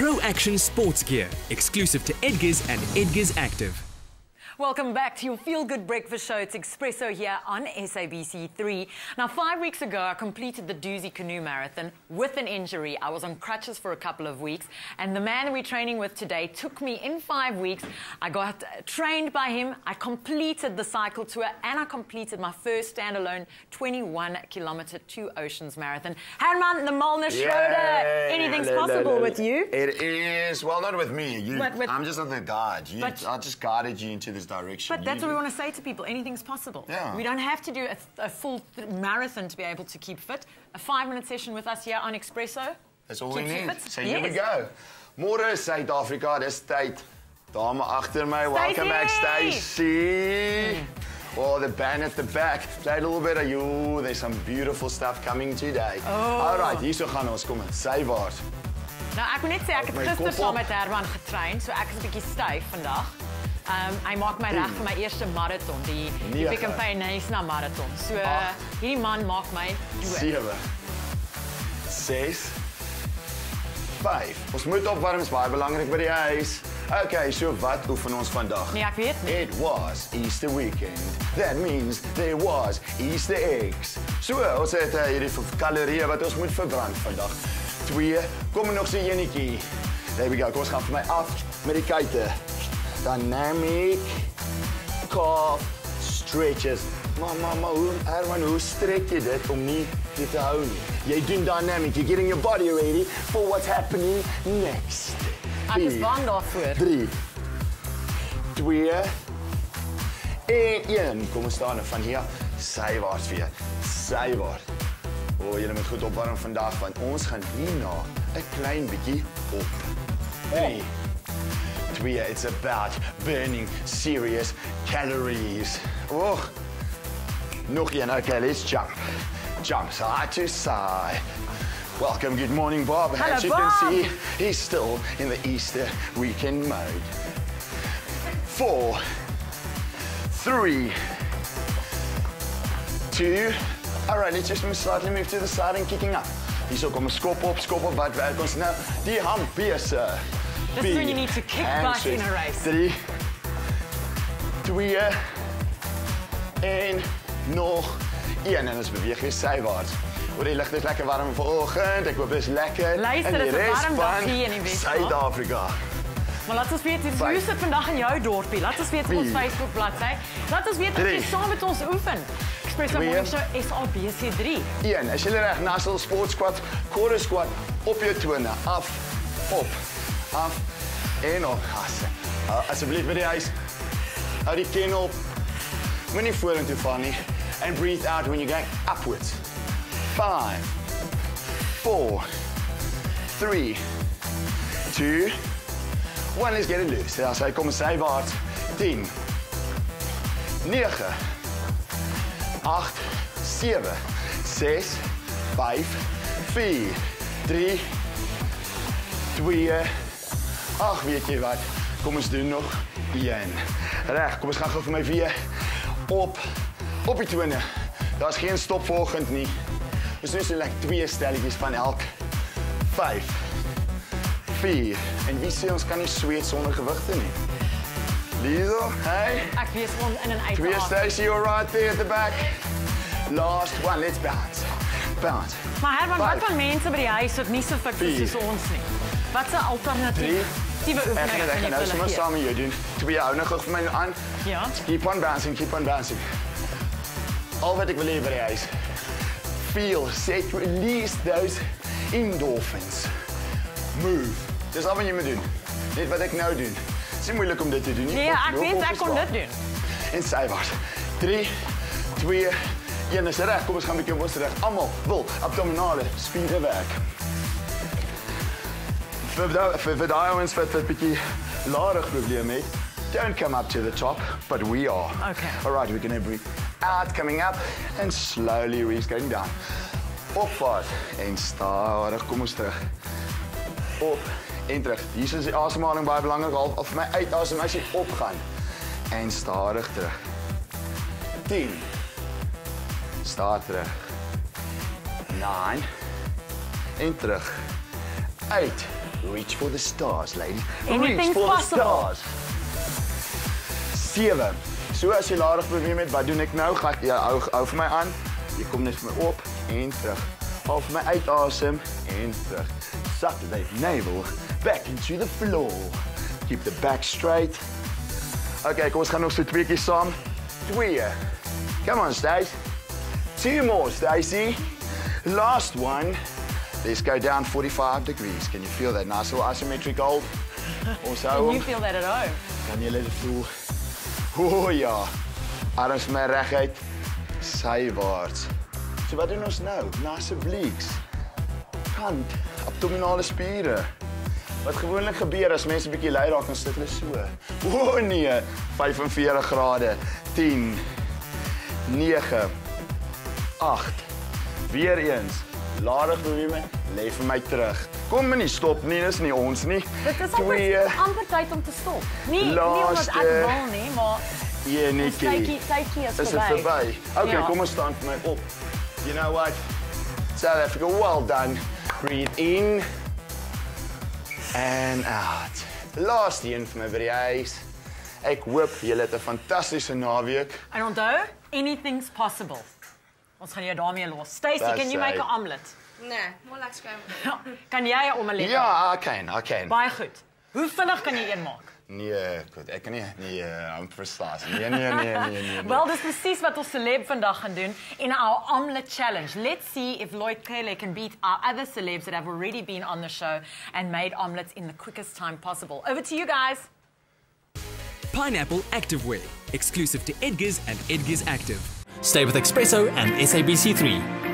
Pro Action sports gear, exclusive to Edgars and Edgars Active. Welcome back to your feel-good breakfast show. It's Expresso here on SABC3. Now, 5 weeks ago, I completed the Duzi Canoe Marathon with an injury. I was on crutches for a couple of weeks, and the man we're training with today took me in 5 weeks. I got trained by him, I completed the cycle tour, and I completed my first standalone 21-kilometer Two Oceans Marathon. Herman the Molnar Schroeder, anything's possible with you? It is. Well, not with me. I'm just not the guide. I just guided you into this direction. But that's what we want to say to people. Anything's possible. Yeah. We don't have to do a full marathon to be able to keep fit. A 5-minute session with us here on Expresso. That's all we need. So yes. Here we go. Môre Suid-Afrika, dis tyd. Dame agter my, welcome back, Stacey. Oh, the band at the back. Play a little bit of you. There's some beautiful stuff coming today. Oh. All right, hierso gaan ons kom. Sywaarts. Nou, ek moet net sê ek het gister saam met Herman getrain, so ek is 'n bietjie styf vandag. Hy maak my reg vir my eerste marathon, die Pick n Pay Nyasa marathon. So hierdie man maak my dood. 7 6 5. Ons moet opwarm, is baie belangrik by die huis. Okay, so wat oefen ons vandag? Nee, ek weet nie. It was Easter weekend. That means there was Easter eggs. So, ons het hierdie kalorieë wat ons moet verbrand vandag. 2, kom nog so enetjie. There we go. Kom ons gaan vir my af met die kuite. Dynamic calf stretches. Mama, Herman, hoe strek jy dit om nie dit te hou nie? Jy doen dynamic, you're getting your body ready for what's happening next. Ek is bang daarvoor. 3, 2, 1. Kom ons staan van hier. Sywaarts weer. Sywaarts. Oh, julle moet goed opwarm vandag, want ons gaan hierna 'n klein bietjie op. 3, 2, it's about burning serious calories. Oh, nog een. Okay, let's jump. Jump side to side. Welcome, good morning, Bob. Hello, as you Bob. can see, he's still in the Easter weekend mode. 4, 3, 2. All right, let's just slightly move to the side and kicking up. Hierso kom 'n skop op, wat werk ons nou? Die handbese. This is when you need to kick butt in a race. 3, 2, 1, nog 1. En ons beweeg weer sywaarts. Oor die lug is lekker warm vanoggend. Ek hoop dit is lekker. Luister, en die dit is 'n res warm dag van hier in die Wes-Kaap. Suid-Afrika. Maar laat ons weet, hoe is dit vandag in jou dorpie? Laat ons weet op ons Facebook bladsy. Laat ons weet of jy saam met ons oefen. Expresso Morning Show SABC3. 1. As jy reg, National Sports Squat, quarter squat op jou tone, af, op, af en op. Asseblief by die huis. Hou die kin op. Moenie vorentoe val nie. And breathe out when you're going upwards. 5, 4, 3, 2, 1. Let's get it loose. Ja, so kom sywaarts. 10, 9, 8, 7, 6, 5, 4, 3, 2, ag, weet jy wat? Kom ons doen nog 1. Reg, kom ons gaan gou vir my weer op die tone. Daar's geen stop volgend nie. Ons doen so lekker 2 stelletjies van elk. 5, 4. En wie sê ons kan nie sweet sonder gewigte nie? Liesel, hey. Ek wees gewoon in en uit. 2, Stacey, you're right there at the back. Last one, let's bounce. Bounce. Maar Herman, wat van mense by die huis wat nie so fit is soos ons nie? Wat 'n alternatiewe oefening Ek gaan nou sommer saam met jou doen. 2, hou nog vir my aan. Ja. Keep on bouncing, keep on bouncing. Al wat ek wil hê by die huis. Feel, set, release those endorphins. Move. Dis al wat jy moet doen. Net wat ek nou doen. Dit is nie moeilik om dit te doen nie. Nee, ek weet ek kon dit doen. En sywaarts. 3, 2, 1. Is reg. Kom ons gaan 'n bietjie op ons reg. Almal wil abdominale spiere werk. Vir daai ouens wat 'n bietjie larig probleem het, don't come up to the top, but we are. Okay. All right, we're going to breathe out, coming up, and slowly release, going down. Opvaart en stadig, kom ons terug. Op en terug. Hier is die asemhaling baie belangrik. Al vir my uitasem as jy opgaan. En stadig terug. 10. Staat terug. 9. En terug. 8. Reach for the stars, lady. Anything's Reach for possible. the stars. 7. So as jy larig beweeg met, wat doen ek nou? Ga ek hou vir my aan. Jy kom net vir my op en terug. Hou vir my uitasem en terug. Suck the navel back into the floor. Keep the back straight. Okay, kom ons gaan nog so 2 keer saam. 2. Come on, Stace. 2 more, Stacey. Last one. Let's go down 45 degrees. Can you feel that nice little isometric hold? Also, Can you feel that at home? kan jy dit voel? O ja. Arms my reguit. Sywaarts. So wat doen ons nou? Nice obliques. Kant, abdominale spiere. Wat gewoonlik gebeur as mense 'n bietjie lui raak, dan sit hulle so. O nee, 45 grade. 10 9 8 Weer eens. Larig beweeg, lê vir my terug. Kom nie stop nie, dis nie ons nie. Dit is 2 amper tyd om te stop. Nie omdat ek wil nie, maar Netjie. tydjie is Is dit verby. verby? Okay, Ja. kom ons staan vir my op. You know what? South Africa, well done. Breathe in and out. Last een vir my video's. Ek hoop julle het 'n fantastiese naweek. En onthou, anything's possible. Ons gaan jou daarmee los. Stacey, That's can you make right. an omelet? Nee, more like scrambled. Kan jy 'n omelet? Ja, I can. Baie goed. Hoe vinnig kan jy een maak? Nee, goed, ek kan nie. Nee, I'm precise. Nee. Wel, dis presies wat ons celeb vandag gaan doen in our omelet challenge. Let's see if Lloyd Kelly can beat our other celebs that have already been on the show and made omelets in the quickest time possible. Over to you guys. Pineapple Activewear, exclusive to Edgar's and Edgar's Active. Stay with Expresso and SABC3.